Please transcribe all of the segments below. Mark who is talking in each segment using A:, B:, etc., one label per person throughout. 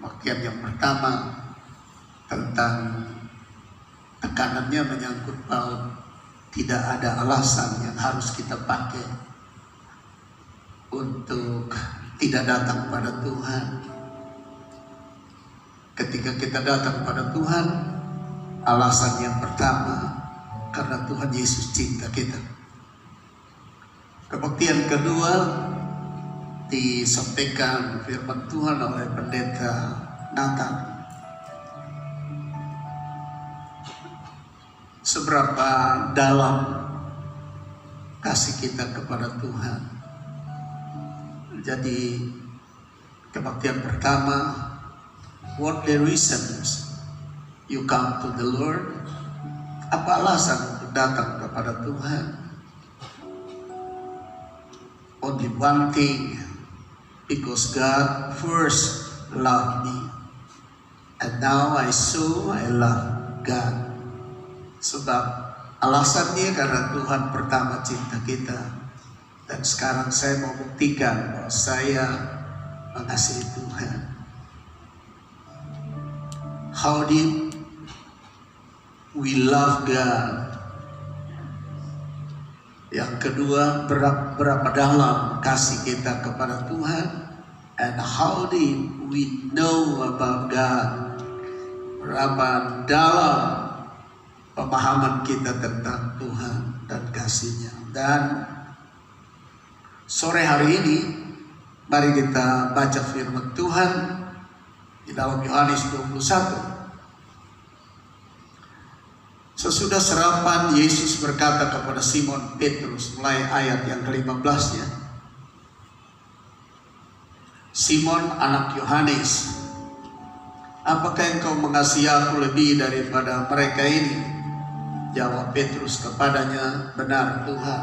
A: Bagian yang pertama tentang tekanannya menyangkut bahwa tidak ada alasan yang harus kita pakai untuk tidak datang pada Tuhan. Ketika kita datang pada Tuhan, alasan yang pertama karena Tuhan Yesus cinta kita. Kebuktian kedua disampaikan firman Tuhan oleh pendeta Nathan. Seberapa dalam kasih kita kepada Tuhan. Jadi kebaktian pertama, what the reasons you come to the Lord? Apa alasan untuk datang kepada Tuhan? Only one thing, because God first loved me, and now I love God. Sebab alasannya karena Tuhan pertama cinta kita, dan sekarang saya mau buktikan bahwa saya mengasihi Tuhan. How deep we love God. Yang kedua, berapa dalam kasih kita kepada Tuhan, and how deep we know about God. Berapa dalam pemahaman kita tentang Tuhan dan kasih-Nya. Dan sore hari ini mari kita baca firman Tuhan di dalam Yohanes 21. Sesudah serapan, Yesus berkata kepada Simon Petrus, mulai ayat yang ke-15-nya. Simon, anak Yohanes, apakah engkau mengasihi aku lebih daripada mereka ini? Jawab Petrus kepadanya, benar Tuhan.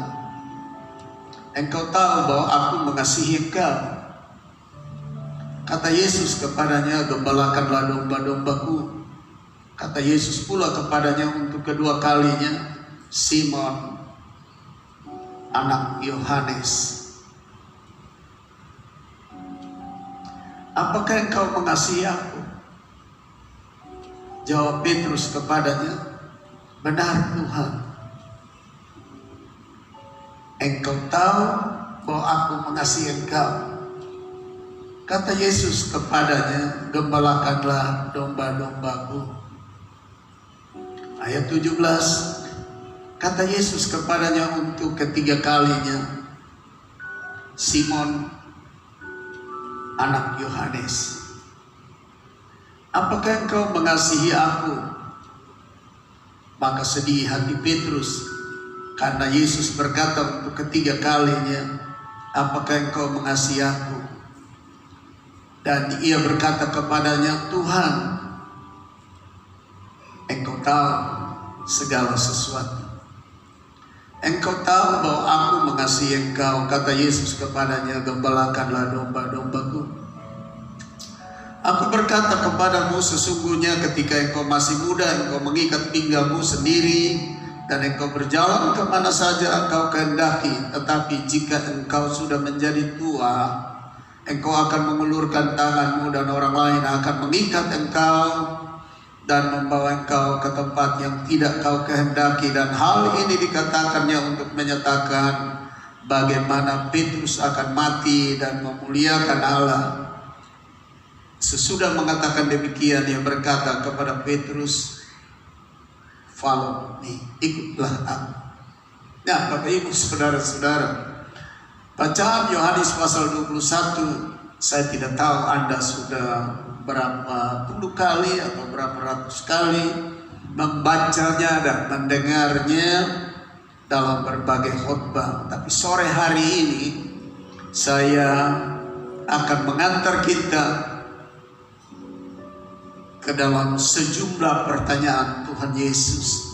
A: Engkau tahu bahwa aku mengasihi engkau. Kata Yesus kepadanya, gembalakanlah domba-dombaku. Kata Yesus pula kepadanya untuk kedua kalinya, Simon, anak Yohanes, apakah engkau mengasihi aku? Jawab Petrus kepadanya, benar Tuhan. Engkau tahu bahwa aku mengasihi engkau. Kata Yesus kepadanya, gembalakanlah domba-dombaku. Ayat 17, kata Yesus kepadanya untuk ketiga kalinya, Simon, anak Yohanes, apakah engkau mengasihi aku? Maka sedih hati Petrus, karena Yesus berkata untuk ketiga kalinya, apakah engkau mengasihi aku? Dan ia berkata kepadanya, Tuhan, engkau tahu segala sesuatu. Engkau tahu bahwa aku mengasihi engkau. Kata Yesus kepadanya, gembalakanlah domba-dombaku. Aku berkata kepadamu, sesungguhnya ketika engkau masih muda, engkau mengikat pinggangmu sendiri, dan engkau berjalan kemana saja engkau kehendaki. Tetapi jika engkau sudah menjadi tua, engkau akan mengulurkan tanganmu, dan orang lain akan mengikat engkau dan membawa engkau ke tempat yang tidak kau kehendaki. Dan hal ini dikatakannya untuk menyatakan bagaimana Petrus akan mati dan memuliakan Allah. Sesudah mengatakan demikian, ia berkata kepada Petrus, follow me, ikutlah aku. Nah, Bapak Ibu saudara-saudara, bacaan Yohanes pasal 21, saya tidak tahu Anda sudah berapa puluh kali atau berapa ratus kali membacanya dan mendengarnya dalam berbagai khotbah. Tapi sore hari ini saya akan mengantar kita ke dalam sejumlah pertanyaan Tuhan Yesus.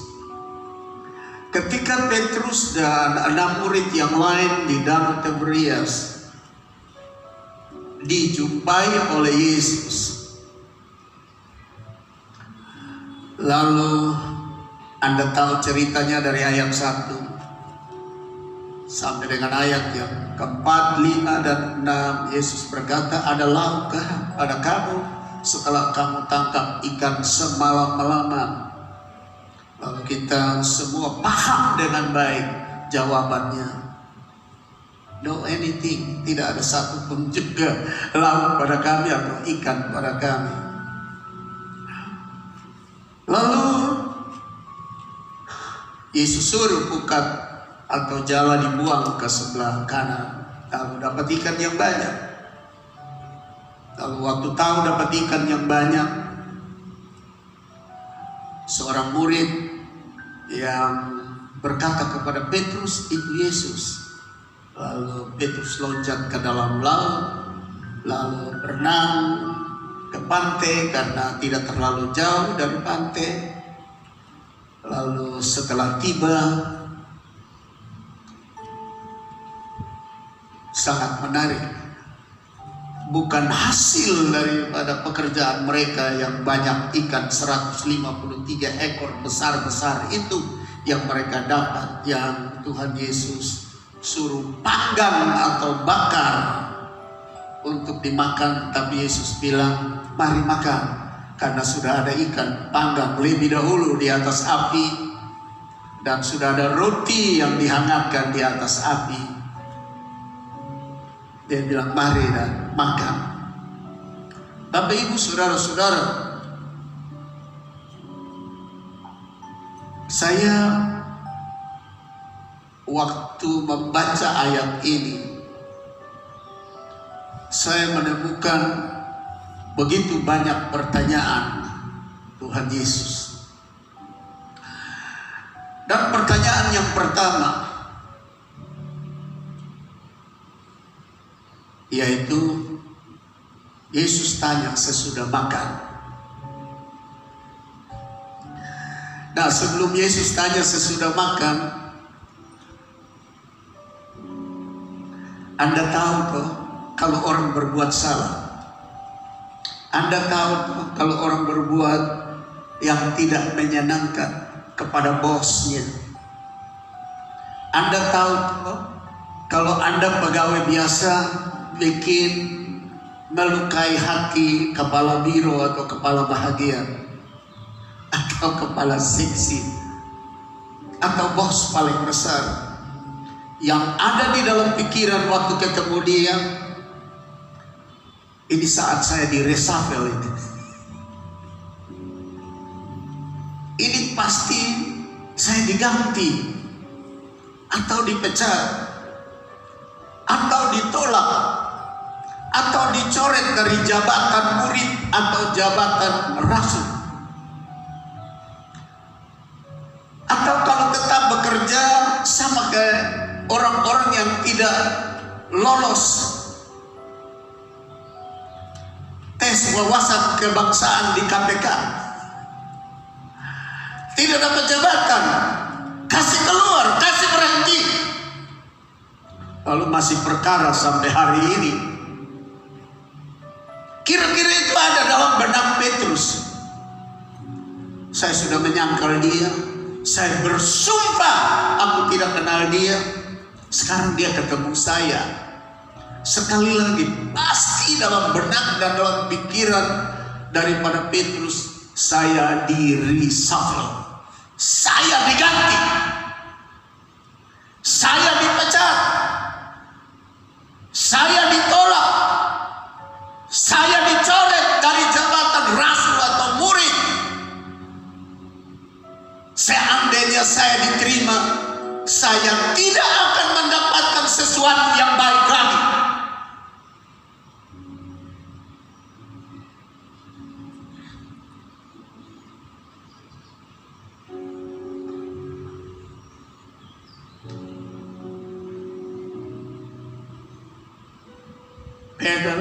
A: Ketika Petrus dan 6 murid yang lain di Danau Tiberias dijumpai oleh Yesus, lalu Anda tahu ceritanya dari ayat 1 sampai dengan ayat yang ke-4, 5, dan 6. Yesus berkata, adalah pada kamu setelah kamu tangkap ikan semalam-malaman? Lalu kita semua paham dengan baik jawabannya. No anything, tidak ada satu pun juga laut pada kami atau ikan pada kami. Lalu Yesus suruh pukat atau jala dibuang ke sebelah kanan, lalu dapat ikan yang banyak. Lalu waktu tahu dapat ikan yang banyak, seorang murid yang berkata kepada Petrus, itu Yesus. Lalu Petrus loncat ke dalam laut, lalu berenang ke pantai karena tidak terlalu jauh dari pantai. Lalu setelah tiba, sangat menarik. Bukan hasil daripada pekerjaan mereka yang banyak ikan 153 ekor besar-besar itu yang mereka dapat, yang Tuhan Yesus suruh panggang atau bakar untuk dimakan. Tapi Yesus bilang, mari makan, karena sudah ada ikan panggang lebih dahulu di atas api, dan sudah ada roti yang dihangatkan di atas api. Dia bilang, mari dan makan. Bapak Ibu saudara-saudara, saya waktu membaca ayat ini, saya menemukan begitu banyak pertanyaan Tuhan Yesus. Dan pertanyaan yang pertama, yaitu Yesus tanya sesudah makan. Nah, sebelum Yesus tanya sesudah makan, Anda tahu toh kalau orang berbuat salah? Anda tahu toh kalau orang berbuat yang tidak menyenangkan kepada bosnya? Anda tahu toh kalau Anda pegawai biasa bikin melukai hati kepala biro atau kepala bahagia atau kepala seksi atau bos paling besar, yang ada di dalam pikiran waktu ketemu dia, ini saat saya di reshuffle ini pasti saya diganti atau dipecat atau ditolak atau dicoret dari jabatan murid atau jabatan rasul. Atau kalau tetap bekerja sama kayak orang-orang yang tidak lolos tes wawasan kebangsaan di KPK, tidak dapat jabatan, kasih keluar, kasih berhenti, lalu masih perkara sampai hari ini. Kira-kira itu ada dalam benak Petrus. Saya sudah menyangkal dia, saya bersumpah aku tidak kenal dia, sekarang dia ketemu saya. Sekali lagi, pasti dalam benak dan dalam pikiran daripada Petrus, saya di reshuffle, saya diganti, saya dipecat, saya ditolak, saya dicoret dari jabatan rasul atau murid. Seandainya saya diterima, saya tidak akan mendapatkan sesuatu yang baik lagi. Peter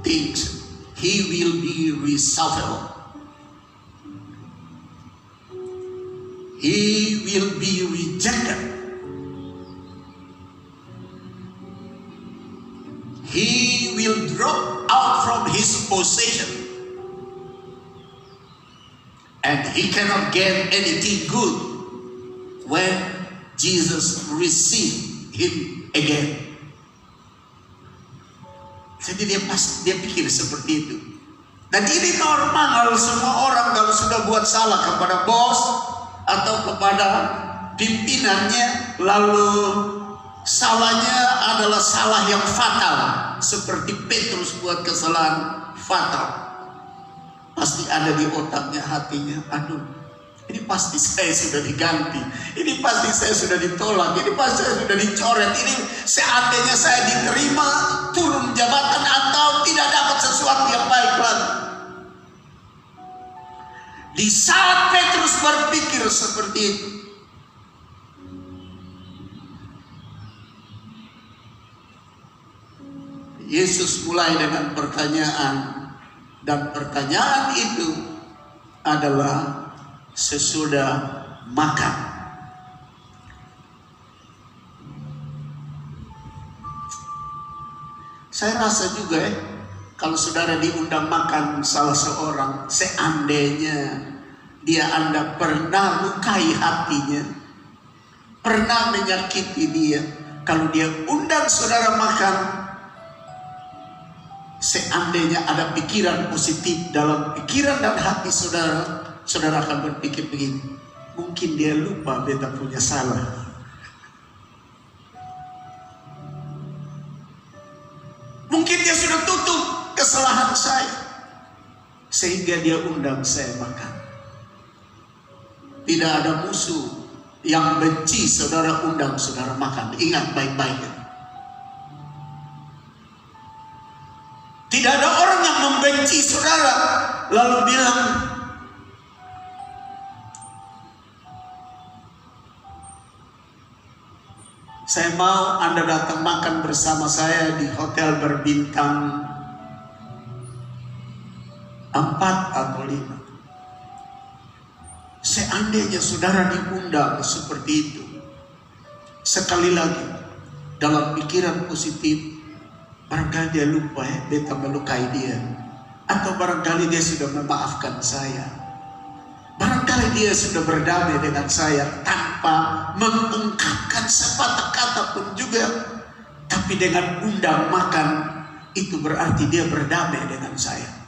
A: thinks he will be reshuffled. He will be rejected. He will drop out from his position. And he cannot get anything good when Jesus receives him again. Jadi dia pikir seperti itu. Dan ini normal, semua orang kalau sudah buat salah kepada bos atau kepada pimpinannya, lalu salahnya adalah salah yang fatal, seperti Petrus buat kesalahan fatal. Pasti ada di otaknya, hatinya, aduh, ini pasti saya sudah diganti, ini pasti saya sudah ditolak, ini pasti saya sudah dicoret, ini seandainya saya diterima, turun jabatan atau tidak dapat sesuatu yang baik lagi. Di saat Petrus berpikir seperti itu, Yesus mulai dengan pertanyaan, dan pertanyaan itu adalah sesudah makan. Saya rasa juga kalau saudara diundang makan salah seorang, seandainya Anda pernah lukai hatinya, pernah menyakiti dia, kalau dia undang saudara makan, seandainya ada pikiran positif dalam pikiran dan hati saudara, saudara akan berpikir begini, mungkin dia lupa beta punya salah. Mungkin dia sudah tutup kesalahan saya, sehingga dia undang saya makan. Tidak ada musuh yang benci saudara undang saudara makan. Ingat baik-baik. Tidak ada orang yang membenci saudara lalu bilang, saya mau Anda datang makan bersama saya di hotel berbintang 4 atau 5. Seandainya saudara diundang seperti itu, sekali lagi dalam pikiran positif, barangkali dia lupa beta melukai dia, atau barangkali dia sudah memaafkan saya, barangkali dia sudah berdamai dengan saya tanpa mengungkapkan sepatah kata pun juga, tapi dengan undang makan itu berarti dia berdamai dengan saya.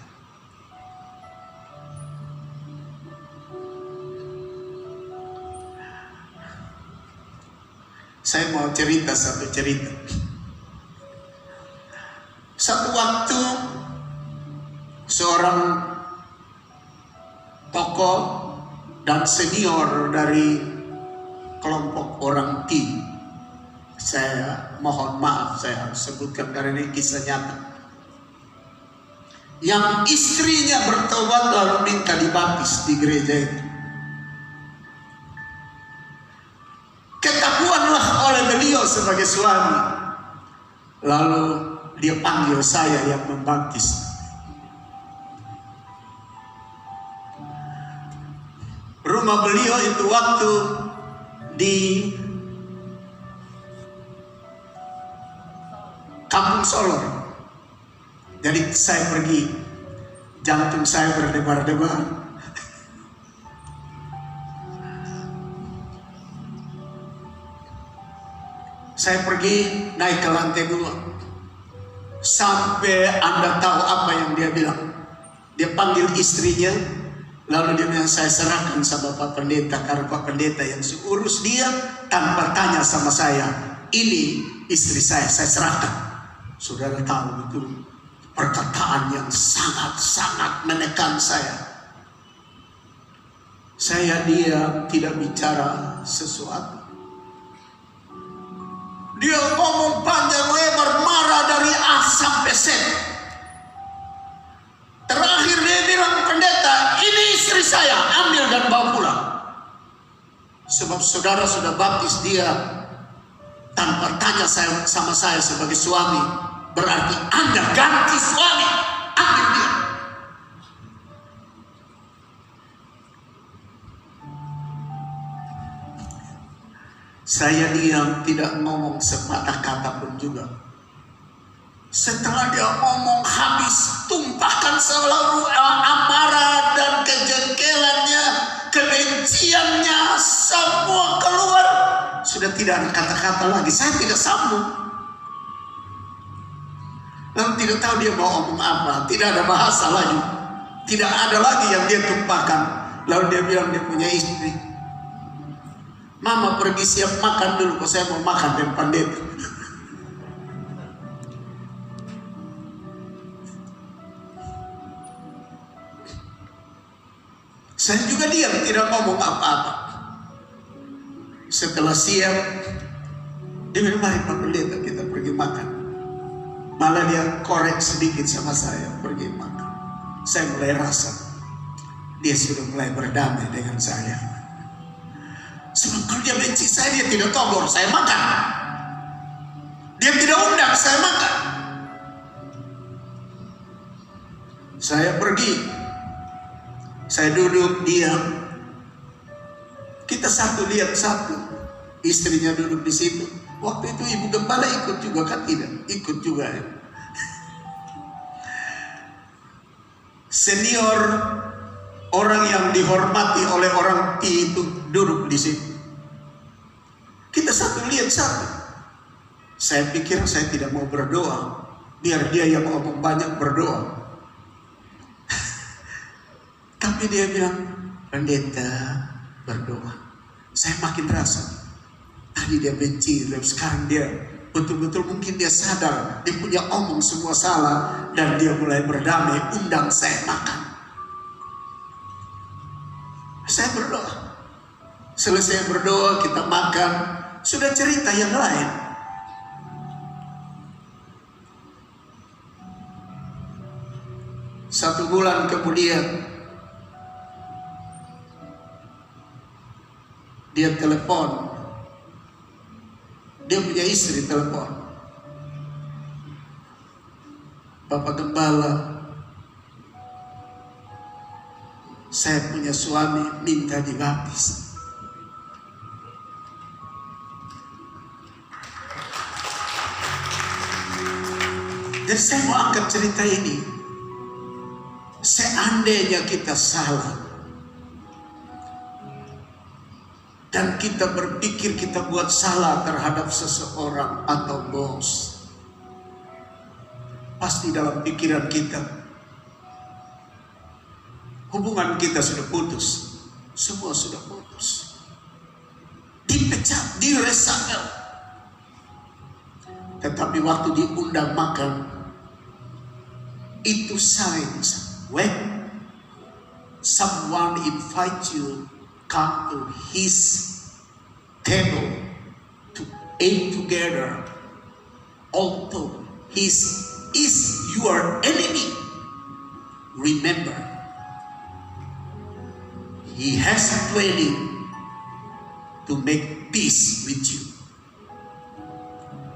A: Saya mau cerita satu cerita. Satu waktu seorang tokoh dan senior dari kelompok orang tim, saya mohon maaf saya harus sebutkan karena ini kisah nyata, yang istrinya bertobat lalu minta dibaptis di gereja itu. Ketahuanlah oleh beliau sebagai suami, lalu dia panggil saya yang membaptis. Rumah beliau itu waktu di Kampung Solor. Jadi saya pergi, jantung saya berdebar-debar. Saya pergi naik ke lantai 2. Sampai Anda tahu apa yang dia bilang. Dia panggil istrinya, lalu dia bilang, saya serahkan sama Pak Pendeta, karena Pak Pendeta yang urus dia tanpa tanya sama saya. Ini istri saya serahkan. Saudara tahu itu perkataan yang sangat-sangat menekan saya. Saya diam, tidak bicara sesuatu. Dia ngomong panjang lebar, marah dari A sampai Z. Terakhir dia bilang, pendeta, ini istri saya, ambil dan bawa pulang. Sebab saudara sudah baptis dia tanpa tanya sama saya sebagai suami, berarti Anda ganti suami, ambil dia. Saya diam, tidak ngomong sepatah kata pun juga. Setelah dia ngomong habis, tumpahkan seluruh amarah dan kejengkelannya, kebenciannya, semua keluar. Sudah tidak ada kata-kata lagi, saya tidak sambung. Lalu tidak tahu dia mau ngomong apa, tidak ada bahasa lagi. Tidak ada lagi yang dia tumpahkan. Lalu dia bilang dia punya istri, "Mama pergi siap makan dulu, kok saya mau makan dengan pendeta." Saya juga diam, tidak ngomong apa-apa. Setelah siap, dia bilang, "Mari Pak Pendeta kita pergi makan." Malah dia korek sedikit sama saya, pergi makan. Saya mulai rasa dia sudah mulai berdamai dengan saya. Sebab kalau dia benci saya, dia tidak togor saya makan. Dia tidak undang saya makan. Saya pergi, saya duduk diam. Kita satu lihat satu, istrinya duduk di situ. Waktu itu ibu gembala ikut juga kan? Tidak, ikut juga ya. Senior, orang yang dihormati oleh orang tua itu duduk di situ. Kita satu lihat satu. Saya pikir saya tidak mau berdoa, biar dia yang ngomong banyak berdoa. Tapi dia bilang, "Pendeta berdoa." Saya makin rasa. Tadi dia benci, sekarang dia betul-betul mungkin dia sadar dia punya omong semua salah, dan dia mulai berdamai, undang saya makan. Saya berdoa. Selesai berdoa, kita makan, sudah cerita yang lain. Satu bulan kemudian dia telepon. Dia punya istri telepon, "Bapak Gembala, saya punya suami minta dibaptis." Dan saya mau angkat cerita ini. Seandainya kita salah dan kita berpikir kita buat salah terhadap seseorang atau bos, pasti dalam pikiran kita hubungan kita sudah putus, semua sudah putus, dipecat, diresahkan. Tetapi waktu diundang makan, itu signs when someone invite you come to his table to eat together, although he is your enemy. Remember, he has planning to make peace with you.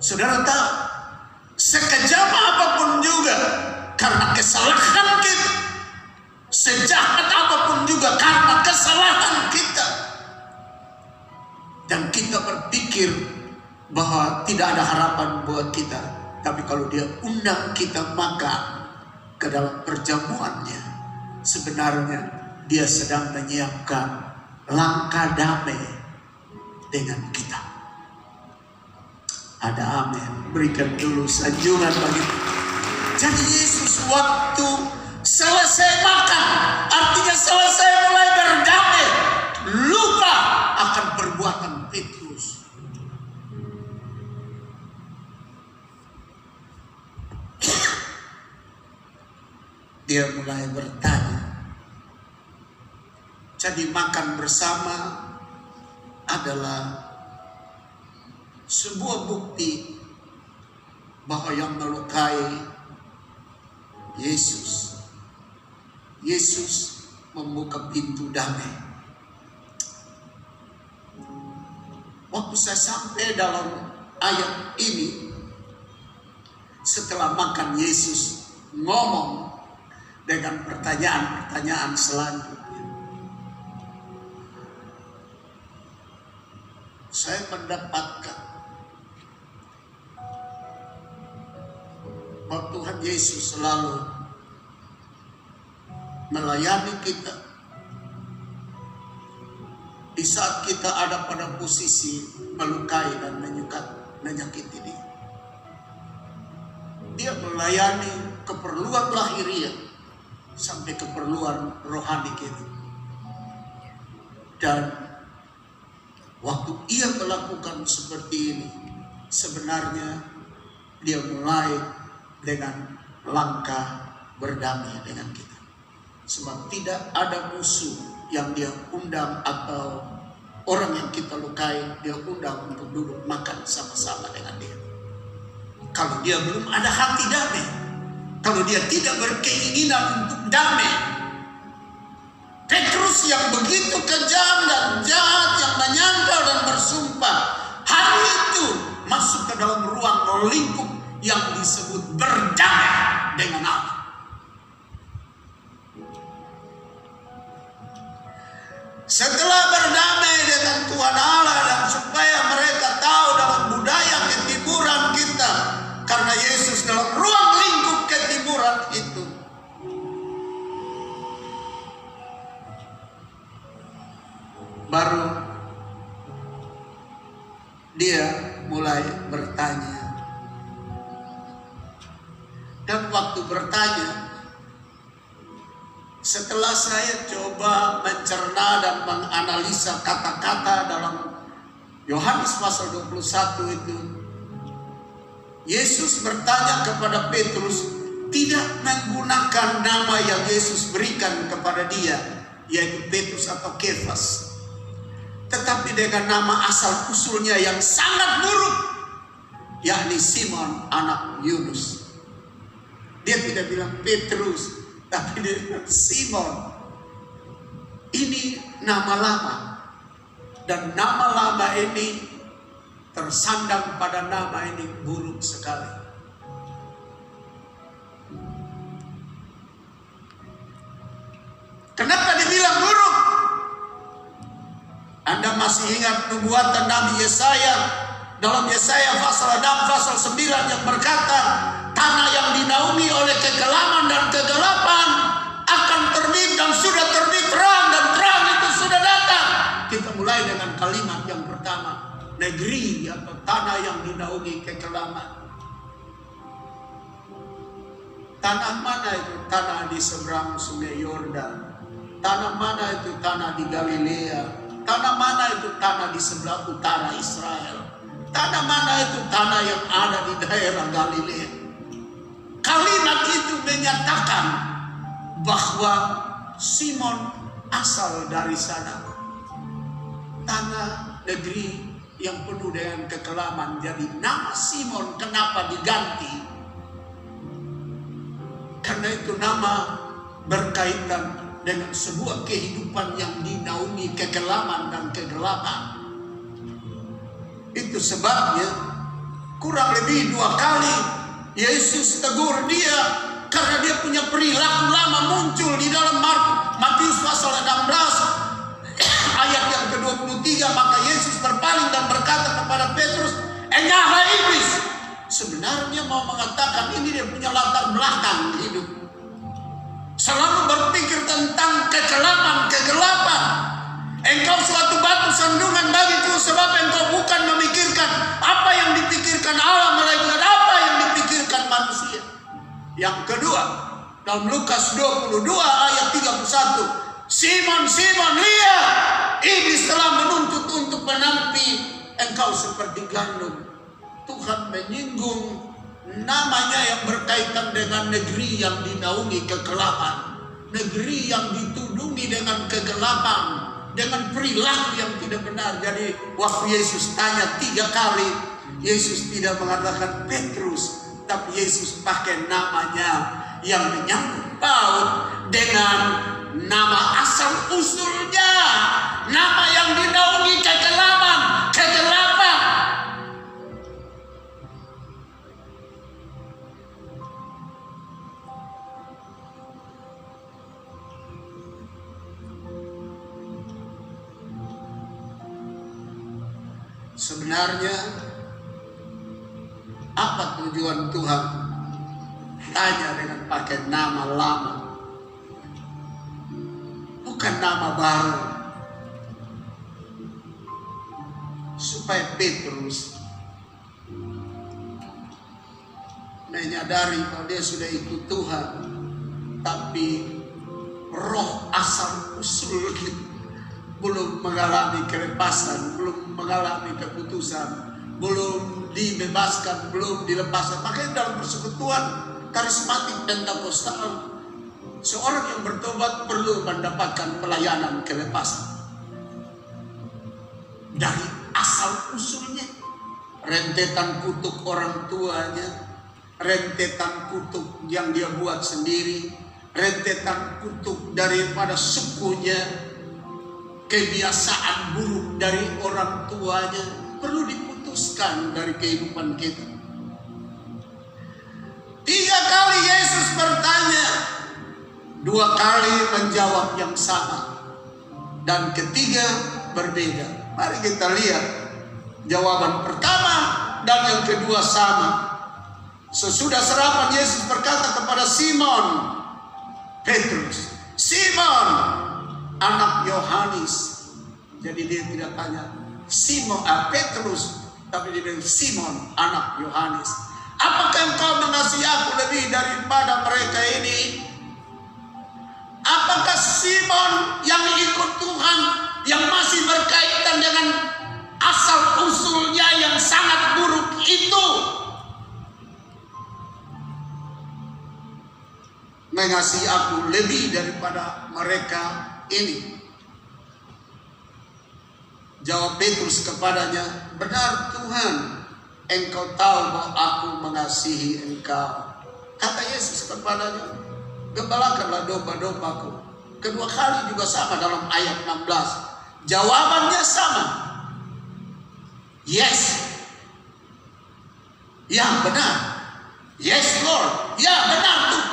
A: Saudara tahu, sekejam apapun juga karena kesalahan kita, sejahat apapun juga karena kesalahan kita, dan kita berpikir bahwa tidak ada harapan buat kita, tapi kalau dia undang kita makan ke dalam perjamuannya, sebenarnya dia sedang menyiapkan langkah damai dengan kita. Ada amin. Berikan dulu sanjungan bagi. Jadi Yesus waktu selesai makan, artinya selesai mulai berdamai, lupa akan perbuatan Petrus. Dia mulai bertanya. Jadi makan bersama adalah sebuah bukti bahwa yang melukai Yesus membuka pintu damai. Waktu saya sampai dalam ayat ini, setelah makan Yesus ngomong dengan pertanyaan-pertanyaan selanjutnya. Saya mendapatkan bahwa Tuhan Yesus selalu melayani kita di saat kita ada pada posisi melukai dan menyakiti dia. Dia melayani keperluan lahiriah sampai keperluan rohani kita. Dan waktu ia melakukan seperti ini, sebenarnya dia mulai dengan langkah berdamai dengan kita. Sebab tidak ada musuh yang dia undang atau orang yang kita lukai, dia undang untuk duduk makan sama-sama dengan dia. Kalau dia belum ada hati damai, kalau dia tidak berkeinginan untuk damai, Petrus yang begitu kejam dan jahat, yang menyangkal dan bersumpah, hari itu masuk ke dalam ruang lingkup yang disebut berdamai dengan Allah. Setelah berdamai dengan Tuhan Allah, dan supaya mereka tahu dalam budaya ketimuran kita, karena Yesus dalam ruang lingkup ketimuran itu, baru dia mulai bertanya. Dan waktu bertanya, setelah saya coba mencerna dan menganalisa kata-kata dalam Yohanes pasal 21 itu, Yesus bertanya kepada Petrus, tidak menggunakan nama yang Yesus berikan kepada dia, yaitu Petrus atau Kefas, tetapi dengan nama asal usulnya yang sangat buruk, yakni Simon anak Yunus. Dia tidak bilang Petrus, tapi dia bilang Simon. Ini nama lama, dan nama lama ini tersandang pada nama ini buruk sekali. Kenapa dibilang buruk? Anda masih ingat nubuatan Nabi Yesaya dalam Yesaya pasal 6 pasal 9 yang berkata, tanah yang dinaungi oleh kekelaman dan kegelapan akan terbit, dan sudah terbit terang, dan terang itu sudah datang. Kita mulai dengan kalimat yang pertama, negeri atau tanah yang dinaungi kekelaman. Tanah mana itu? Tanah di seberang sungai Yordan. Tanah mana itu? Tanah di Galilea. Tanah mana itu? Tanah di sebelah utara Israel. Tanah mana itu? Tanah yang ada di daerah Galilea. Kalimat itu menyatakan bahwa Simon asal dari sana. Tanah negeri yang penuh dengan kekelaman. Jadi nama Simon kenapa diganti? Karena itu nama berkaitan dengan sebuah kehidupan yang dinaungi kekelaman dan kegelapan. Itu sebabnya kurang lebih 2 kali Yesus tegur dia, karena dia punya perilaku lama muncul di dalam Matius pasal 16 ayat yang ke-23. Maka Yesus berpaling dan berkata kepada Petrus, "Enyahlah iblis." Sebenarnya mau mengatakan ini dia punya latar belakang hidup. Selalu berpikir tentang kegelapan. Engkau suatu batu sandungan bagiku, sebab engkau bukan memikirkan apa yang dipikirkan Allah, melainkan apa yang dipikirkan manusia. Yang kedua, dalam Lukas 22 ayat 31, Simon, Simon, lihat, iblis telah menuntut untuk menampi engkau seperti gandum. Tuhan menyinggung namanya yang berkaitan dengan negeri yang dinaungi kegelapan, negeri yang ditudungi dengan kegelapan, dengan perilaku yang tidak benar. Jadi waktu Yesus tanya 3 kali, Yesus tidak mengatakan Petrus, tapi Yesus pakai namanya yang menyangkut paut dengan nama asal usulnya, nama yang dinaungi kegelapan. Sebenarnya apa tujuan Tuhan tanya dengan pakai nama lama, bukan nama baru? Supaya Petrus menyadari bahwa dia sudah ikut Tuhan, tapi asal usul belum mengalami kelepasan, belum mengalami keputusan, belum dibebaskan, belum dilepaskan. Makanya dalam persekutuan karismatik Pentakosta, seorang yang bertobat perlu mendapatkan pelayanan kelepasan dari asal usulnya. Rentetan kutuk orang tuanya, rentetan kutuk yang dia buat sendiri, rentetan kutuk daripada sukunya, kebiasaan buruk dari orang tuanya perlu diputuskan dari kehidupan kita. 3 kali Yesus bertanya, 2 kali menjawab yang sama, dan ketiga berbeda. Mari kita lihat jawaban pertama dan yang kedua sama. Sesudah serapan, Yesus berkata kepada Simon Petrus, "Simon, anak Yohanes." Jadi dia tidak tanya Simon Petrus, tapi dia bilang Simon, anak Yohanes, "Apakah engkau mengasihi aku lebih daripada mereka ini?" Apakah Simon yang ikut Tuhan, yang masih berkaitan dengan asal usulnya yang sangat buruk itu, mengasihi aku lebih daripada mereka ini? Jawab Petrus kepadanya, "Benar Tuhan, engkau tahu bahwa aku mengasihi engkau." Kata Yesus kepadanya, "Gembalakanlah domba-dombaku." Kedua kali juga sama dalam ayat 16. Jawabannya sama. Yes. Ya benar. Yes Lord. Ya benar tuh.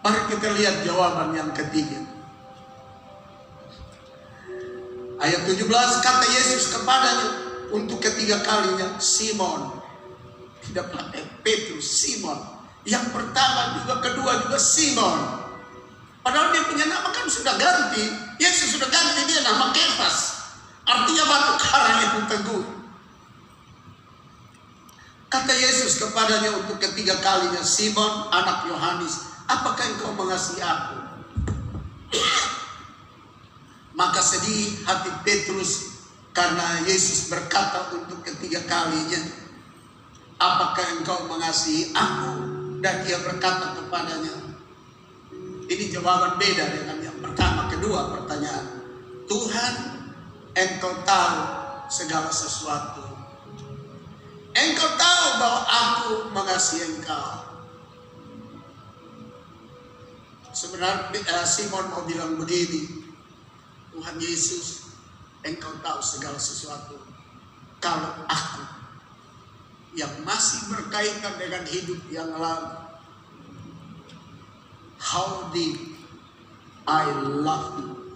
A: Mari kita lihat jawaban yang ketiga. Ayat 17, kata Yesus kepadanya untuk ketiga kalinya, "Simon." Tidak pakai Petrus, Simon. Yang pertama juga, kedua juga Simon. Padahal dia punya nama kan sudah ganti. Yesus sudah ganti dia nama Kefas. Artinya batu karang yang teguh. Kata Yesus kepadanya untuk ketiga kalinya, "Simon, anak Yohanes, apakah engkau mengasihi aku?" Maka sedih hati Petrus karena Yesus berkata untuk ketiga kalinya, "Apakah engkau mengasihi aku?" Dan dia berkata kepadanya, ini jawaban beda dengan yang pertama, kedua pertanyaan. "Tuhan, engkau tahu segala sesuatu. Engkau tahu bahwa aku mengasihi engkau." Sebenarnya Simon mau bilang begini, "Tuhan Yesus, engkau tahu segala sesuatu. Kalau aku yang masih berkaitan dengan hidup yang lalu, how deep I love you,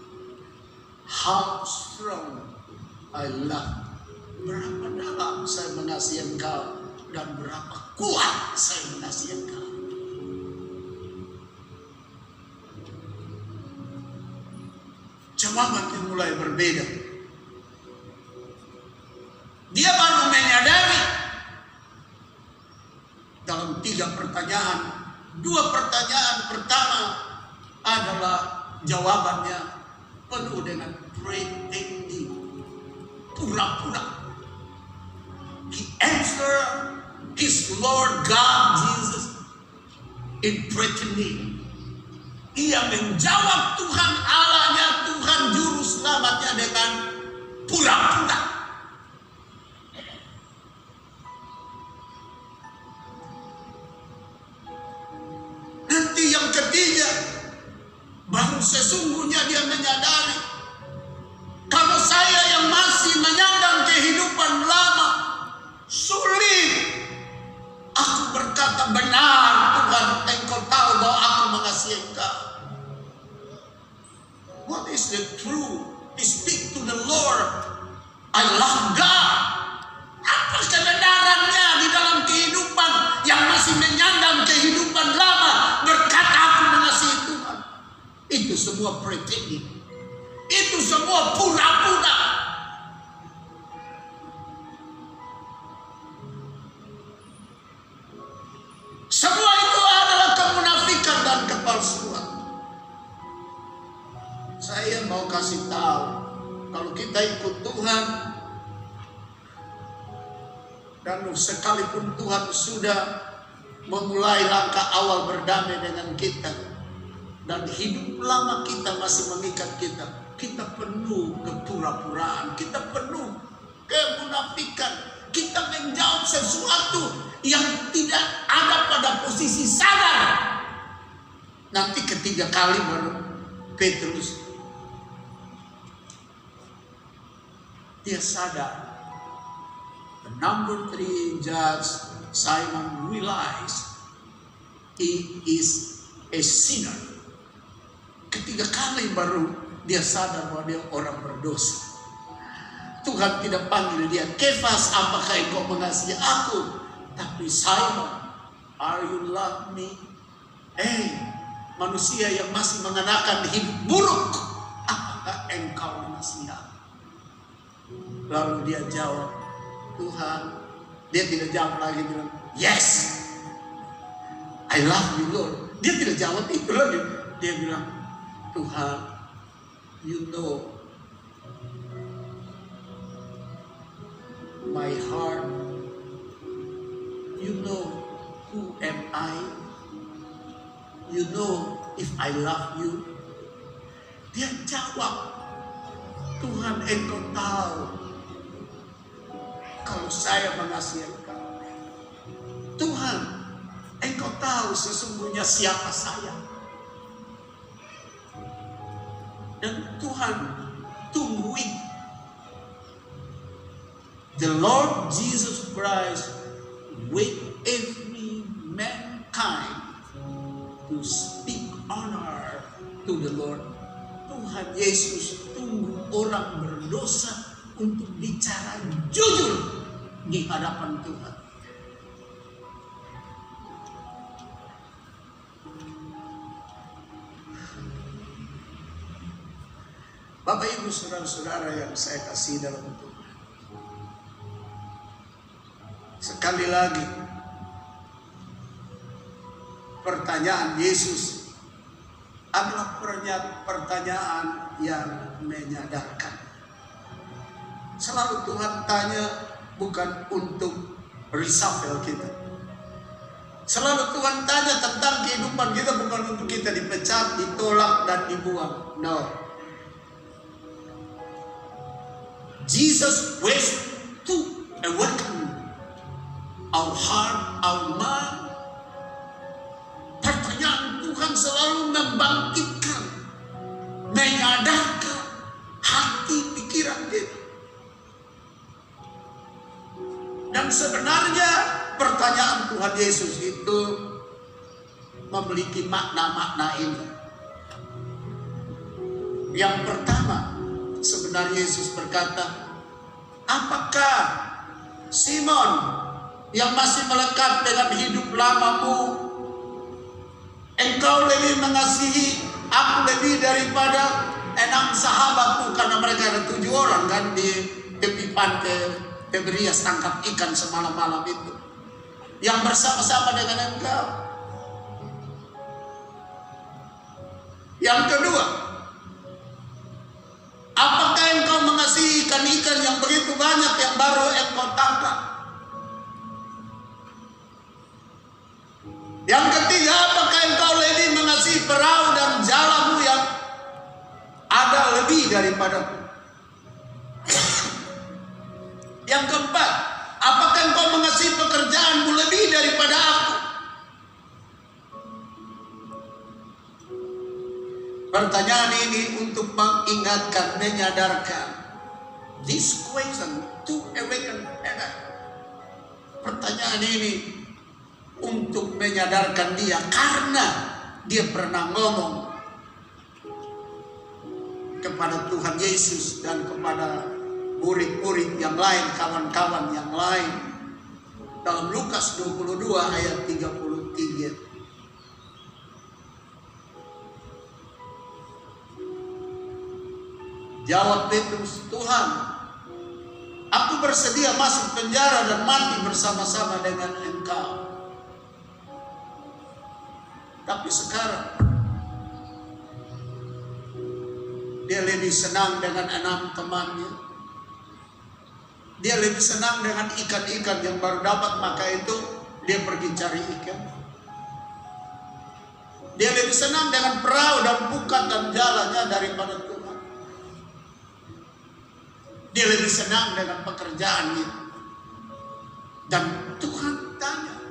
A: how strong I love you." Berapa dalam saya mengasihi engkau dan berapa kuat saya mengasihi engkau. Jawabannya mulai berbeda. Dia baru menyadari dalam 3 pertanyaan, 2 pertanyaan pertama adalah jawabannya penuh dengan pretending, pura-pura. He answered his Lord God Jesus in pretending. Ia menjawab Tuhan Allahnya, Tuhan Juru Selamatnya dengan pura-pura. Nanti yang ketiga, baru sesungguhnya dia menyadari, kalau saya yang masih menyandang kehidupan lama, sulit. Aku berkata, "Benar Tuhan, engkau tahu bahwa aku mengasihi engkau." What is the truth? He speak to the Lord, "I love God." Apa kebenarannya di dalam kehidupan yang masih menyandang kehidupan lama berkata aku mengasihi Tuhan? Itu semua pretending. Itu semua pura-pura. Semua itu adalah kemunafikan. mau kasih tahu, kalau kita ikut Tuhan, dan sekalipun Tuhan sudah memulai langkah awal berdamai dengan kita, dan hidup lama kita masih mengikat kita, kita penuh kepura-puraan, kita penuh kemunafikan, kita menjawab sesuatu yang tidak ada pada posisi sadar. Nanti ketiga kali baru Petrus dia sadar. The number 3 judge Simon realized he is a sinner. Ketiga kali baru dia sadar bahwa dia orang berdosa. Tuhan tidak panggil dia, Kefas, apakah engkau mengasihi aku? Tapi Simon, are you love me? Manusia yang masih mengenakan hidup buruk, apakah engkau mengasihi aku? Lalu dia jawab, Tuhan. Dia tidak jawab lagi, bilang, yes, I love you Lord. Dia tidak jawab itu lagi. Dia bilang, Tuhan, you know my heart, you know who am I, you know if I love you. Dia jawab, Tuhan, engkau tahu kalau saya mengasihi engkau. Tuhan, engkau tahu sesungguhnya siapa saya. Dan Tuhan tungguin the Lord Jesus Christ with every mankind to speak honor to the Lord. Tuhan Yesus tunggu orang berdosa untuk bicara jujur di hadapan Tuhan. Bapak Ibu saudara-saudara yang saya kasih dalam Tuhan, sekali lagi pertanyaan Yesus adalah pertanyaan yang menyadarkan. Selalu Tuhan tanya bukan untuk reshuffle kita. Selalu Tuhan tanya tentang kehidupan kita bukan untuk kita dipecat, ditolak, dan dibuang. No. Jesus waits to awaken our heart, our mind. Pertanyaan Tuhan selalu membangkitkan, menyadarkan hati pikiran kita. Dan sebenarnya pertanyaan Tuhan Yesus itu memiliki makna-makna ini. Yang pertama, sebenarnya Yesus berkata, apakah Simon yang masih melekat dengan hidup lamamu, engkau lebih mengasihi aku lebih daripada 6 sahabatku? Karena mereka ada 7 orang kan di tepi pantai Tiberias tangkap ikan semalam-malam itu, yang bersama-sama dengan engkau. Yang kedua, apakah engkau mengasihi ikan-ikan yang begitu banyak yang baru engkau tangkap? Yang ketiga, apakah engkau lebih mengasihi perahu dan jalamu yang ada lebih daripadaku? Yang keempat, apakah engkau mengasihi pekerjaanmu lebih daripada aku? Pertanyaan ini untuk mengingatkan, menyadarkan. This question to awaken. Pertanyaan ini untuk menyadarkan dia, karena dia pernah ngomong kepada Tuhan Yesus dan kepada murid-murid yang lain, kawan-kawan yang lain, dalam Lukas 22 ayat 33. Jawab Petrus, Tuhan, aku bersedia masuk penjara dan mati bersama-sama dengan engkau. Tapi sekarang dia lebih lebih senang dengan 6 temannya. Dia lebih senang dengan ikan-ikan yang baru dapat, maka itu dia pergi cari ikan. Dia lebih senang dengan perahu dan pukat dan jalannya daripada Tuhan. Dia lebih senang dengan pekerjaannya. Dan Tuhan tanya,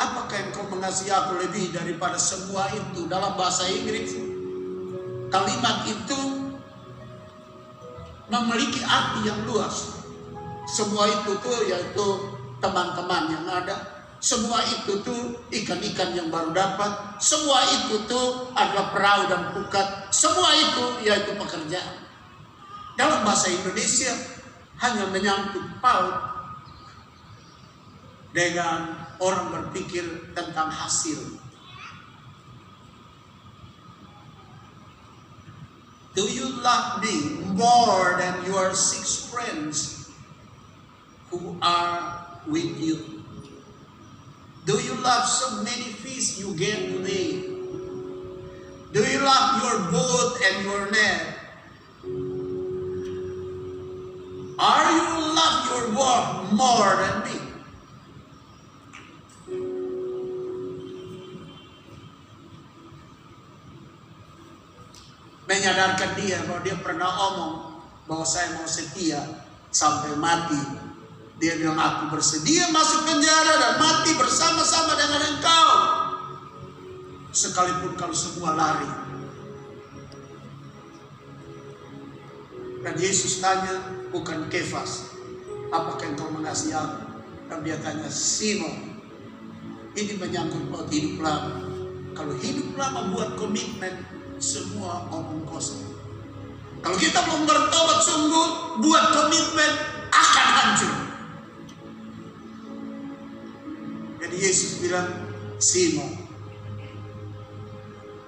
A: apakah engkau mengasihi aku lebih daripada semua itu? Dalam bahasa Inggris, kalimat itu memiliki arti yang luas. Semua itu tuh yaitu teman-teman yang ada. Semua itu tuh ikan-ikan yang baru dapat. Semua itu tuh adalah perahu dan pukat. Semua itu yaitu pekerjaan. Dalam bahasa Indonesia hanya menyangkut paut dengan orang berpikir tentang hasil. Do you love me more than your 6 friends who are with you? Do you love so many fish you get today? Do you love your boat and your net? Are you love your work more than me? Menyadarkan dia bahwa dia pernah omong bahwa saya mau setia sampai mati. Dia bilang, aku bersedia masuk penjara dan mati bersama-sama dengan engkau, sekalipun kalau semua lari. Dan Yesus tanya, bukan Kefas, apakah engkau mengasihi aku? Dan dia tanya, Simon, ini menyangkut buat hidup lama. Kalau hidup lama buat komitmen, semua omong kosong. Kalau kita belum bertobat sungguh, buat komitmen, akan hancur. Jadi Yesus bilang, Simon,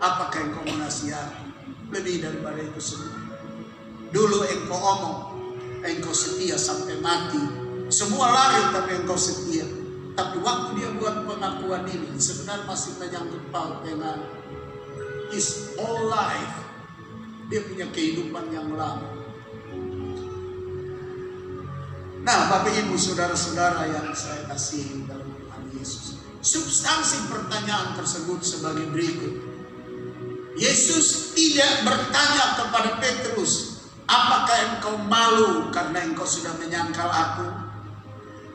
A: apakah engkau mengasihi aku lebih daripada itu semua? Dulu engkau omong, engkau setia sampai mati. Semua lari tapi engkau setia. Tapi waktu dia buat pengakuan ini, sebenarnya masih menyangkut paut dengan his whole life. Dia punya kehidupan yang lama. Nah, Bapak Ibu saudara-saudara yang saya kasihi dalam Tuhan Yesus, substansi pertanyaan tersebut sebagai berikut. Yesus tidak bertanya kepada Petrus, apakah engkau malu karena engkau sudah menyangkal aku?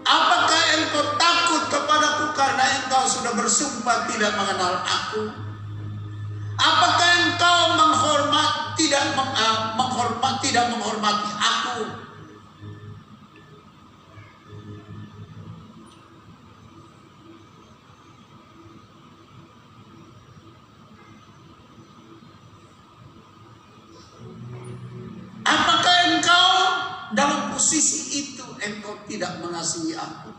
A: Apakah engkau takut kepadaku karena engkau sudah bersumpah tidak mengenal aku? Apakah engkau tidak menghormati aku? Apakah engkau dalam posisi itu engkau tidak mengasihi aku?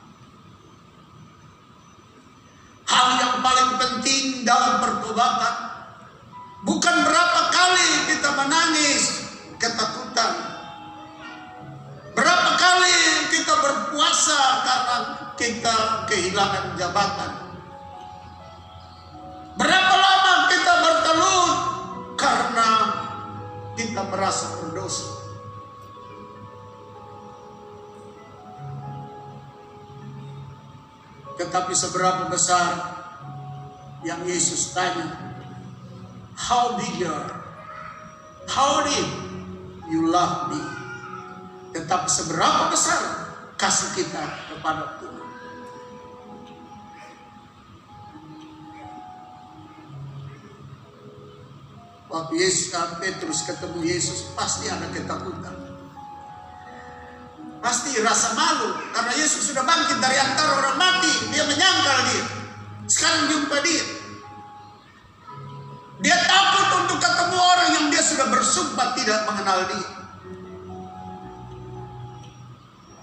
A: Hal yang paling penting dalam pertobatan bukan berapa kali kita menangis ketakutan, berapa kali kita berpuasa karena kita kehilangan jabatan, berapa lama kita bertelut karena kita merasa berdosa. Tetapi seberapa besar yang Yesus tanya, how bigger, how deep you love me. Tetapi seberapa besar kasih kita kepada Tuhan. Waktu Petrus ketemu Yesus, pasti ada ketakutan. Pasti rasa malu karena Yesus sudah bangkit dari antara orang mati. Dia menyangkal dia. Sekarang jumpa dia. Dia takut untuk ketemu orang yang dia sudah bersumpah tidak mengenal dia.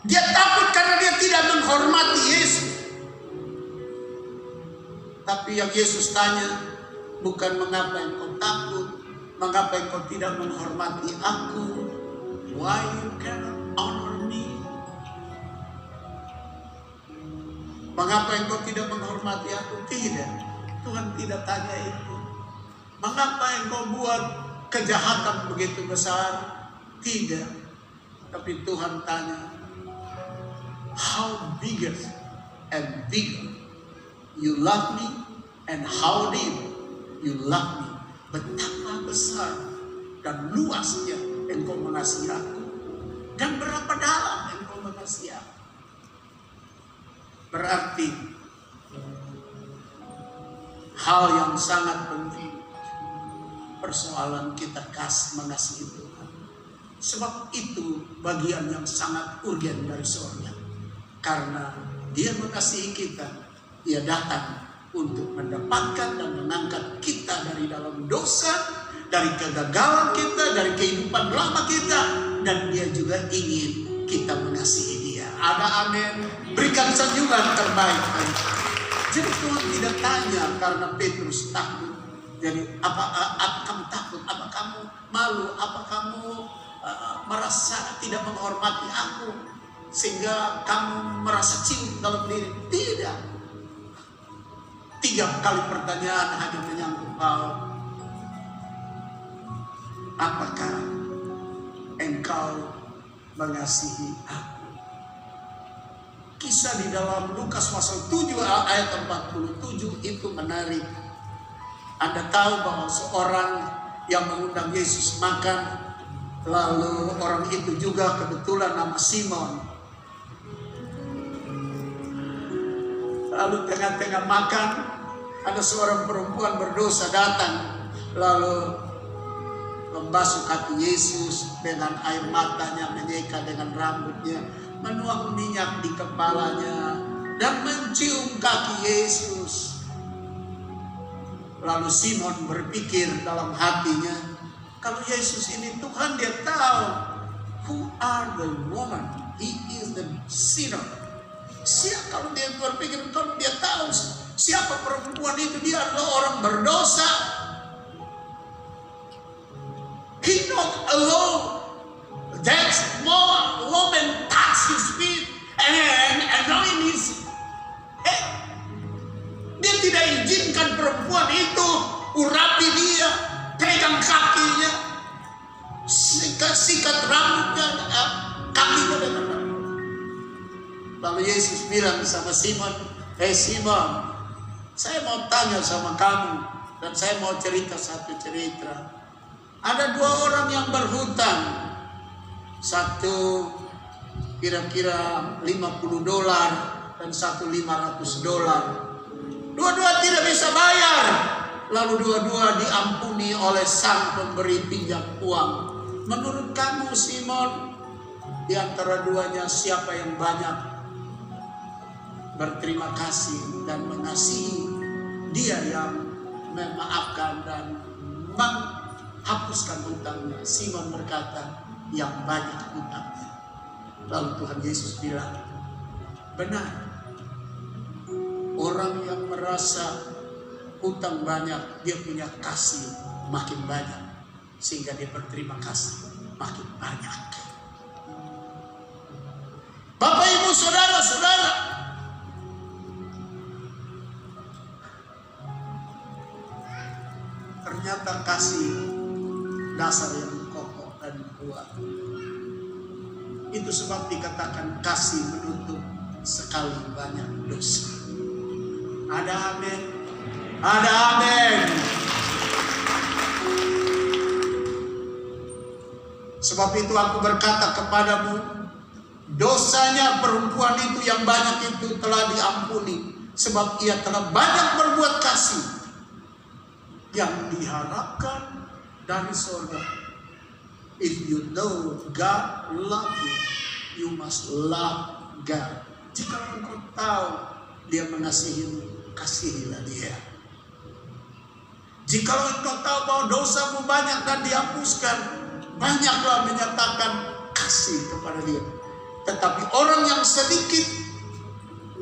A: Dia takut karena dia tidak menghormati Yesus. Tapi yang Yesus tanya bukan mengapa engkau takut, mengapa engkau tidak menghormati aku? Why you cannot honor me? Mengapa engkau tidak menghormati aku? Tidak, Tuhan tidak tanya itu. Mengapa engkau buat kejahatan begitu besar? Tidak. Tapi Tuhan tanya, how bigger and bigger you love me, and how deep you love me. Betapa besar dan luasnya engkau mengasihi aku, dan berapa dalam engkau mengasihi aku. Berarti hal yang sangat penting, persoalan kita mengasihi Tuhan. Sebab itu bagian yang sangat urgen dari sorga. Karena Dia mengasihi kita, Dia datang untuk mendapatkan dan mengangkat kita dari dalam dosa, dari kegagalan kita, dari kehidupan lama kita. Dan Dia juga ingin kita mengasihi Dia. Ada amin? Berikan sanjungan terbaik. Jadi Tuhan tidak tanya karena Petrus takut. Jadi apa kamu takut? Apa kamu malu? Apa kamu merasa tidak menghormati aku sehingga kamu merasa ciut dalam diri? Tidak. 3 kali pertanyaan hanya menyangkut Paul. Apakah engkau mengasihi aku? Kisah di dalam Lukas pasal 7 ayat 47 itu menarik. Anda tahu bahwa seorang yang mengundang Yesus makan, lalu orang itu juga kebetulan nama Simon. Lalu tengah-tengah makan, ada seorang perempuan berdosa datang, lalu membasuh kaki Yesus dengan air matanya, menyeka dengan rambutnya, menuang minyak di kepalanya, dan mencium kaki Yesus. Lalu Simon berpikir dalam hatinya, kalau Yesus ini Tuhan, Dia tahu who are the woman, He is the sinner. Kalau dia berpikir, kalau Dia tahu siapa perempuan itu, dia adalah orang berdosa. He not alone. That small woman touched His feet and anointed His head. Dia tidak izinkan perempuan itu urapi dia, pegang kakinya, sikat rambutnya, kakinya dengan rambut. Lalu Yesus bilang sama Simon, "Hei Simon, saya mau tanya sama kamu, dan saya mau cerita satu cerita. Ada 2 orang yang berhutang. Satu kira-kira $50 dan satu $500. Dua-dua tidak bisa bayar. Lalu dua-dua diampuni oleh sang pemberi pinjam uang. Menurut kamu Simon, di antara duanya siapa yang banyak berterima kasih dan mengasihi dia yang memaafkan dan menghapuskan hutangnya? Simon berkata, yang banyak hutangnya. Lalu Tuhan Yesus bilang, benar. Orang yang merasa hutang banyak, dia punya kasih makin banyak, sehingga dia berterima kasih makin banyak. Bapak, Ibu, saudara-saudara, ternyata kasih dasar yang kokoh dan kuat. Itu sebab dikatakan kasih menutup sekali banyak dosa. Ada amin. Ada amin. Sebab itu aku berkata kepadamu, dosanya perempuan itu yang banyak itu telah diampuni, sebab ia telah banyak berbuat kasih. Yang diharapkan dari surga. If you know God love you, you must love God. Jika engkau tahu Dia mengasihimu, kasihilah Dia. Jika engkau tahu bahwa dosamu banyak dan dihapuskan, banyaklah menyatakan kasih kepada Dia. Tetapi orang yang sedikit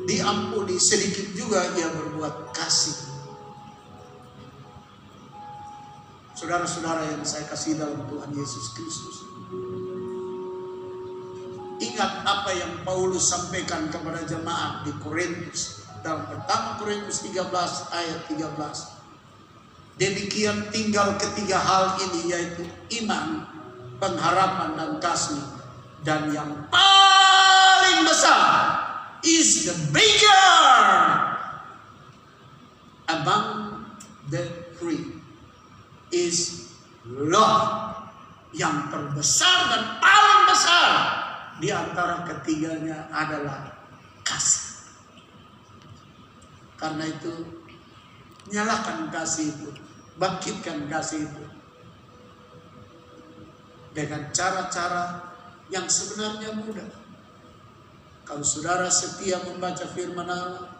A: diampuni, sedikit juga ia berbuat kasih. Saudara-saudara yang saya kasih dalam Tuhan Yesus Kristus, ingat apa yang Paulus sampaikan kepada jemaat di Korintus dalam pertama Korintus 13 ayat 13.
B: Demikian tinggal ketiga hal ini, yaitu iman, pengharapan, dan kasih. Dan yang paling besar is the bigger among the three is love. Yang terbesar dan paling besar di antara ketiganya adalah kasih. Karena itu, nyalakan kasih itu, bangkitkan kasih itu dengan cara-cara yang sebenarnya mudah. Kalau saudara setia membaca firman Allah,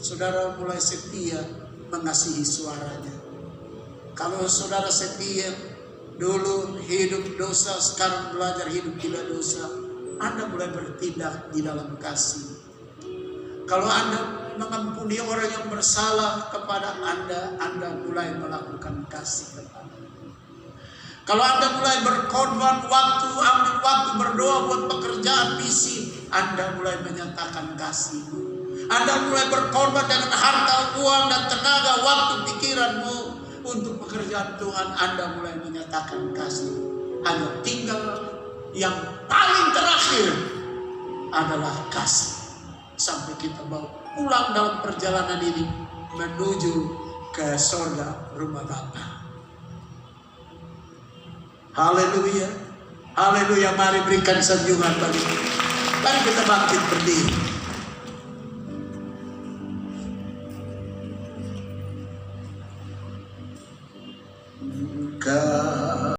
B: saudara mulai setia mengasihi suaranya. Kalau saudara setia dulu hidup dosa, sekarang belajar hidup tidak dosa, Anda mulai bertindak di dalam kasih. Kalau Anda mengampuni orang yang bersalah kepada Anda mulai melakukan kasih kepada. Kalau Anda mulai berkorban waktu, ambil waktu berdoa buat pekerjaan misi, Anda mulai menyatakan kasih. Anda mulai berkorban dengan harta, uang, dan tenaga, waktu, pikiranmu untuk pekerjaan Tuhan, Anda mulai menyatakan kasih. Hanya tinggal yang paling terakhir adalah kasih. Sampai kita bawa pulang dalam perjalanan ini menuju ke surga rumah Bapa. Haleluya. Haleluya. Mari berikan sanjungan bagi. Mari kita bangkit berdiri.